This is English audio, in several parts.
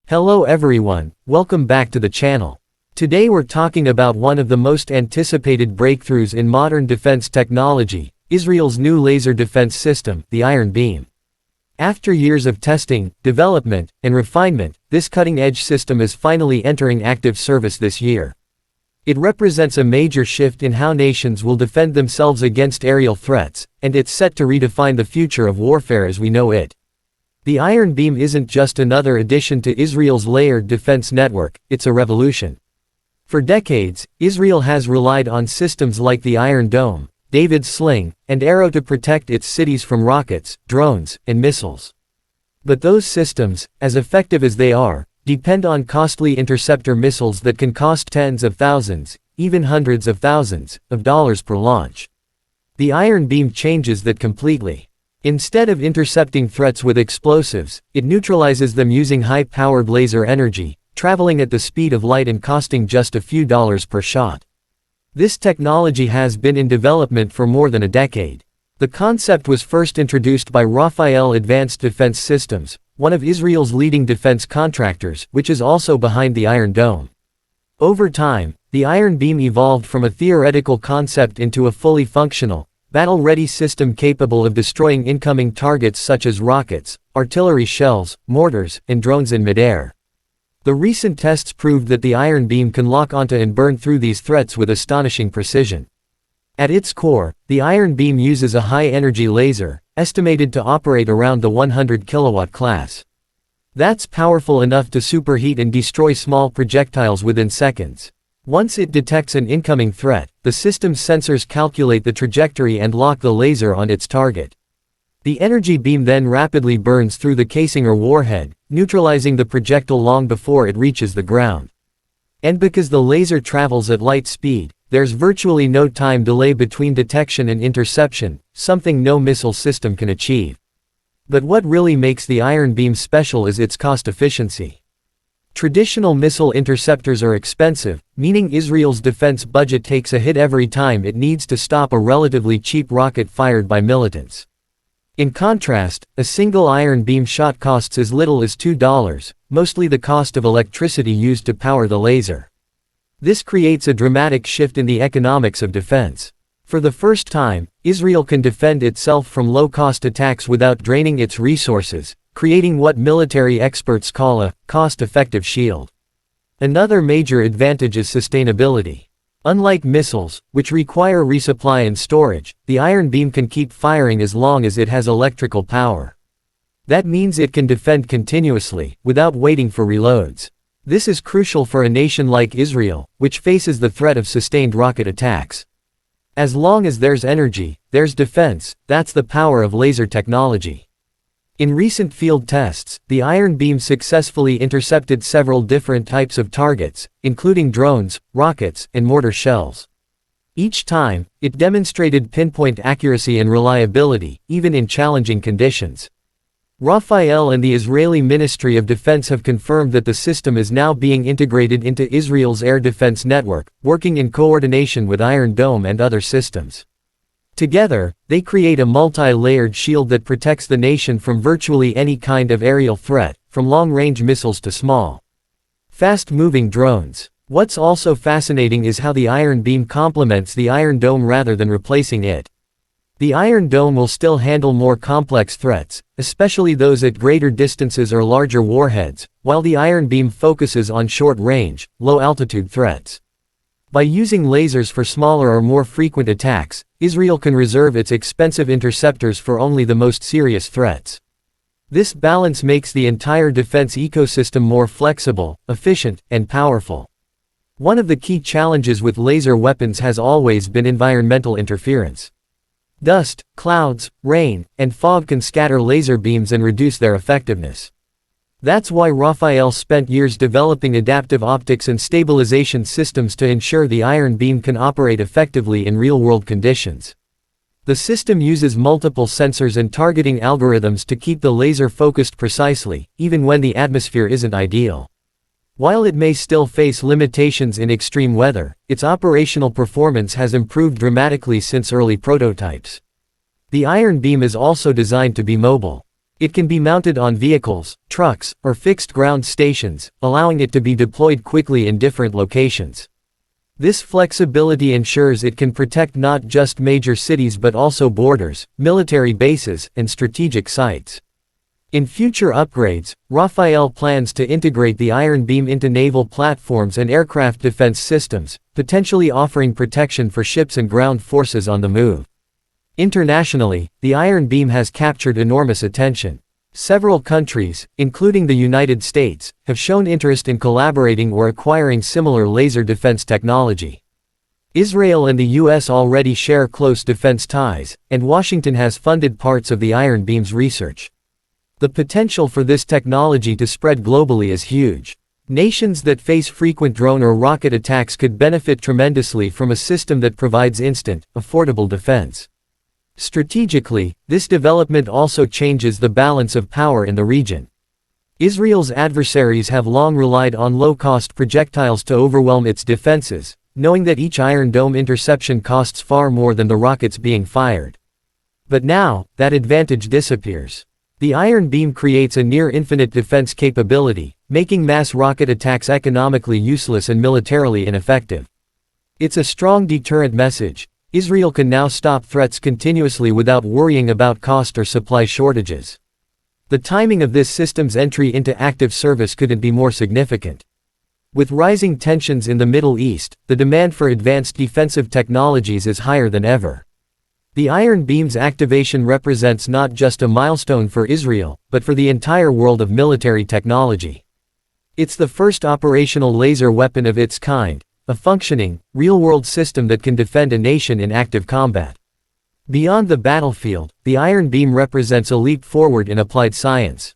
Hello everyone, welcome back to the channel. Today we're talking about one of the most anticipated breakthroughs in modern defense technology, Israel's new laser defense system, the Iron Beam. After years of testing, development, and refinement, this cutting-edge system is finally entering active service this year. It represents a major shift in how nations will defend themselves against aerial threats, and it's set to redefine the future of warfare as we know it. The Iron Beam isn't just another addition to Israel's layered defense network, it's a revolution. For decades, Israel has relied on systems like the Iron Dome, David's Sling, and Arrow to protect its cities from rockets, drones, and missiles. But those systems, as effective as they are, depend on costly interceptor missiles that can cost tens of thousands, even hundreds of thousands, of dollars per launch. The Iron Beam changes that completely. Instead of intercepting threats with explosives, it neutralizes them using high-powered laser energy, traveling at the speed of light and costing just a few dollars per shot. This technology has been in development for more than a decade. The concept was first introduced by Rafael Advanced Defense Systems, one of Israel's leading defense contractors, which is also behind the Iron Dome. Over time, the Iron Beam evolved from a theoretical concept into a fully functional, battle-ready system capable of destroying incoming targets such as rockets, artillery shells, mortars, and drones in midair. The recent tests proved that the Iron Beam can lock onto and burn through these threats with astonishing precision. At its core, the Iron Beam uses a high-energy laser, estimated to operate around the 100 kilowatt class. That's powerful enough to superheat and destroy small projectiles within seconds. Once it detects an incoming threat, the system's sensors calculate the trajectory and lock the laser on its target. The energy beam then rapidly burns through the casing or warhead, neutralizing the projectile long before it reaches the ground. And because the laser travels at light speed, there's virtually no time delay between detection and interception, something no missile system can achieve. But what really makes the Iron Beam special is its cost efficiency. Traditional missile interceptors are expensive, meaning Israel's defense budget takes a hit every time it needs to stop a relatively cheap rocket fired by militants. In contrast, a single Iron Beam shot costs as little as $2, mostly the cost of electricity used to power the laser. This creates a dramatic shift in the economics of defense. For the first time, Israel can defend itself from low-cost attacks without draining its resources, creating what military experts call a cost-effective shield. Another major advantage is sustainability. Unlike missiles, which require resupply and storage, the Iron Beam can keep firing as long as it has electrical power. That means it can defend continuously, without waiting for reloads. This is crucial for a nation like Israel, which faces the threat of sustained rocket attacks. As long as there's energy, there's defense. That's the power of laser technology. In recent field tests, the Iron Beam successfully intercepted several different types of targets, including drones, rockets, and mortar shells. Each time, it demonstrated pinpoint accuracy and reliability, even in challenging conditions. Rafael and the Israeli Ministry of Defense have confirmed that the system is now being integrated into Israel's air defense network, working in coordination with Iron Dome and other systems. Together, they create a multi-layered shield that protects the nation from virtually any kind of aerial threat, from long-range missiles to small, fast-moving drones. What's also fascinating is how the Iron Beam complements the Iron Dome rather than replacing it. The Iron Dome will still handle more complex threats, especially those at greater distances or larger warheads, while the Iron Beam focuses on short-range, low-altitude threats. By using lasers for smaller or more frequent attacks, Israel can reserve its expensive interceptors for only the most serious threats. This balance makes the entire defense ecosystem more flexible, efficient, and powerful. One of the key challenges with laser weapons has always been environmental interference. Dust, clouds, rain, and fog can scatter laser beams and reduce their effectiveness. That's why Rafael spent years developing adaptive optics and stabilization systems to ensure the Iron Beam can operate effectively in real-world conditions. The system uses multiple sensors and targeting algorithms to keep the laser focused precisely, even when the atmosphere isn't ideal. While it may still face limitations in extreme weather, its operational performance has improved dramatically since early prototypes. The Iron Beam is also designed to be mobile. It can be mounted on vehicles, trucks, or fixed ground stations, allowing it to be deployed quickly in different locations. This flexibility ensures it can protect not just major cities but also borders, military bases, and strategic sites. In future upgrades, Rafael plans to integrate the Iron Beam into naval platforms and aircraft defense systems, potentially offering protection for ships and ground forces on the move. Internationally, the Iron Beam has captured enormous attention. Several countries, including the United States, have shown interest in collaborating or acquiring similar laser defense technology. Israel and the US already share close defense ties, and Washington has funded parts of the Iron Beam's research. The potential for this technology to spread globally is huge. Nations that face frequent drone or rocket attacks could benefit tremendously from a system that provides instant, affordable defense. Strategically, this development also changes the balance of power in the region. Israel's adversaries have long relied on low-cost projectiles to overwhelm its defenses, knowing that each Iron Dome interception costs far more than the rockets being fired. But now, that advantage disappears. The Iron Beam creates a near-infinite defense capability, making mass rocket attacks economically useless and militarily ineffective. It's a strong deterrent message. Israel can now stop threats continuously without worrying about cost or supply shortages. The timing of this system's entry into active service couldn't be more significant. With rising tensions in the Middle East, the demand for advanced defensive technologies is higher than ever. The Iron Beam's activation represents not just a milestone for Israel, but for the entire world of military technology. It's the first operational laser weapon of its kind, a functioning, real-world system that can defend a nation in active combat. Beyond the battlefield, the Iron Beam represents a leap forward in applied science.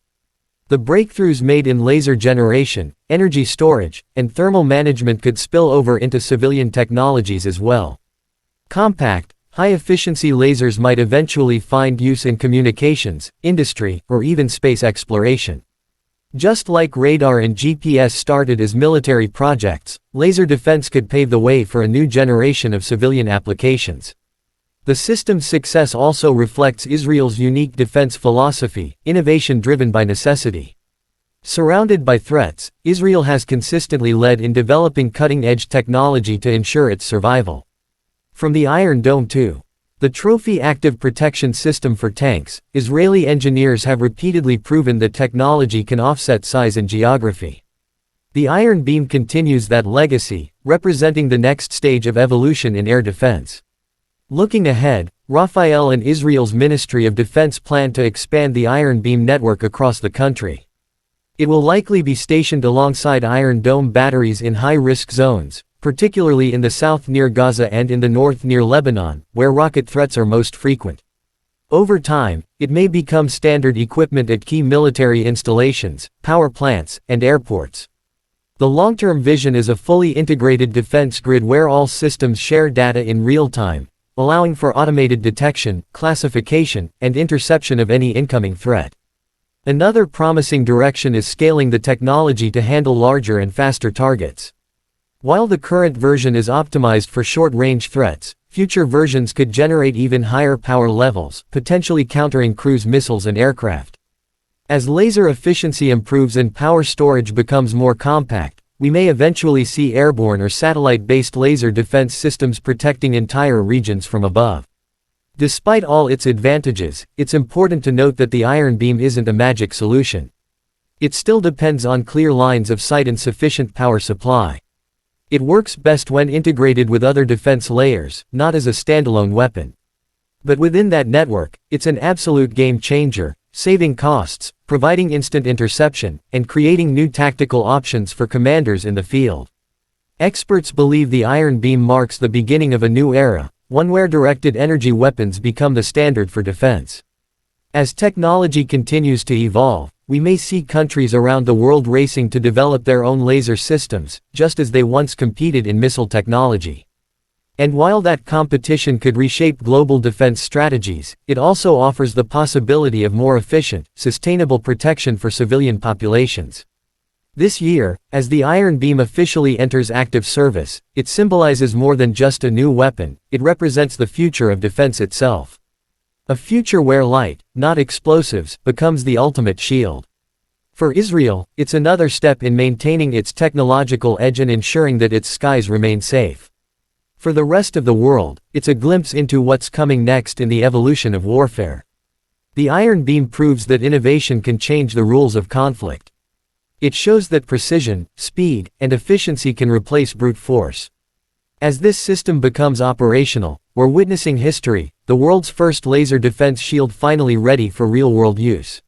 The breakthroughs made in laser generation, energy storage, and thermal management could spill over into civilian technologies as well. Compact, high-efficiency lasers might eventually find use in communications, industry, or even space exploration. Just like radar and GPS started as military projects, laser defense could pave the way for a new generation of civilian applications. The system's success also reflects Israel's unique defense philosophy, innovation driven by necessity. Surrounded by threats, Israel has consistently led in developing cutting-edge technology to ensure its survival. From the Iron Dome to the Trophy Active Protection System for tanks, Israeli engineers have repeatedly proven that technology can offset size and geography. The Iron Beam continues that legacy, representing the next stage of evolution in air defense. Looking ahead, Rafael and Israel's Ministry of Defense plan to expand the Iron Beam network across the country. It will likely be stationed alongside Iron Dome batteries in high-risk zones, particularly in the south near Gaza and in the north near Lebanon, where rocket threats are most frequent. Over time, it may become standard equipment at key military installations, power plants, and airports. The long-term vision is a fully integrated defense grid where all systems share data in real time, allowing for automated detection, classification, and interception of any incoming threat. Another promising direction is scaling the technology to handle larger and faster targets. While the current version is optimized for short-range threats, future versions could generate even higher power levels, potentially countering cruise missiles and aircraft. As laser efficiency improves and power storage becomes more compact, we may eventually see airborne or satellite-based laser defense systems protecting entire regions from above. Despite all its advantages, it's important to note that the Iron Beam isn't a magic solution. It still depends on clear lines of sight and sufficient power supply. It works best when integrated with other defense layers, not as a standalone weapon. But within that network, it's an absolute game changer, saving costs, providing instant interception, and creating new tactical options for commanders in the field. Experts believe the Iron Beam marks the beginning of a new era, one where directed energy weapons become the standard for defense. As technology continues to evolve, we may see countries around the world racing to develop their own laser systems, just as they once competed in missile technology. And while that competition could reshape global defense strategies, it also offers the possibility of more efficient, sustainable protection for civilian populations. This year, as the Iron Beam officially enters active service, it symbolizes more than just a new weapon, it represents the future of defense itself. A future where light, not explosives, becomes the ultimate shield. For Israel, it's another step in maintaining its technological edge and ensuring that its skies remain safe. For the rest of the world, it's a glimpse into what's coming next in the evolution of warfare. The Iron Beam proves that innovation can change the rules of conflict. It shows that precision, speed, and efficiency can replace brute force. As this system becomes operational, we're witnessing history, the world's first laser defense shield finally ready for real-world use.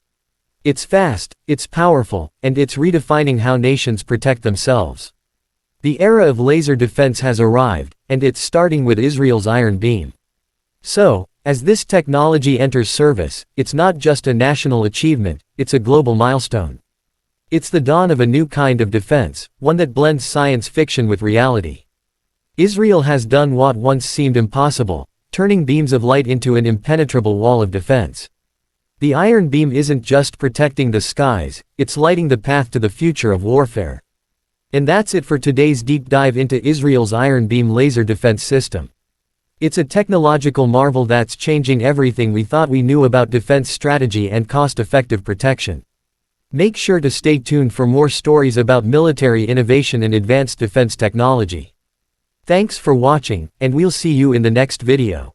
It's fast, it's powerful, and it's redefining how nations protect themselves. The era of laser defense has arrived, and it's starting with Israel's Iron Beam. So, as this technology enters service, it's not just a national achievement, it's a global milestone. It's the dawn of a new kind of defense, one that blends science fiction with reality. Israel has done what once seemed impossible, turning beams of light into an impenetrable wall of defense. The Iron Beam isn't just protecting the skies, it's lighting the path to the future of warfare. And that's it for today's deep dive into Israel's Iron Beam laser defense system. It's a technological marvel that's changing everything we thought we knew about defense strategy and cost-effective protection. Make sure to stay tuned for more stories about military innovation and advanced defense technology. Thanks for watching, and we'll see you in the next video.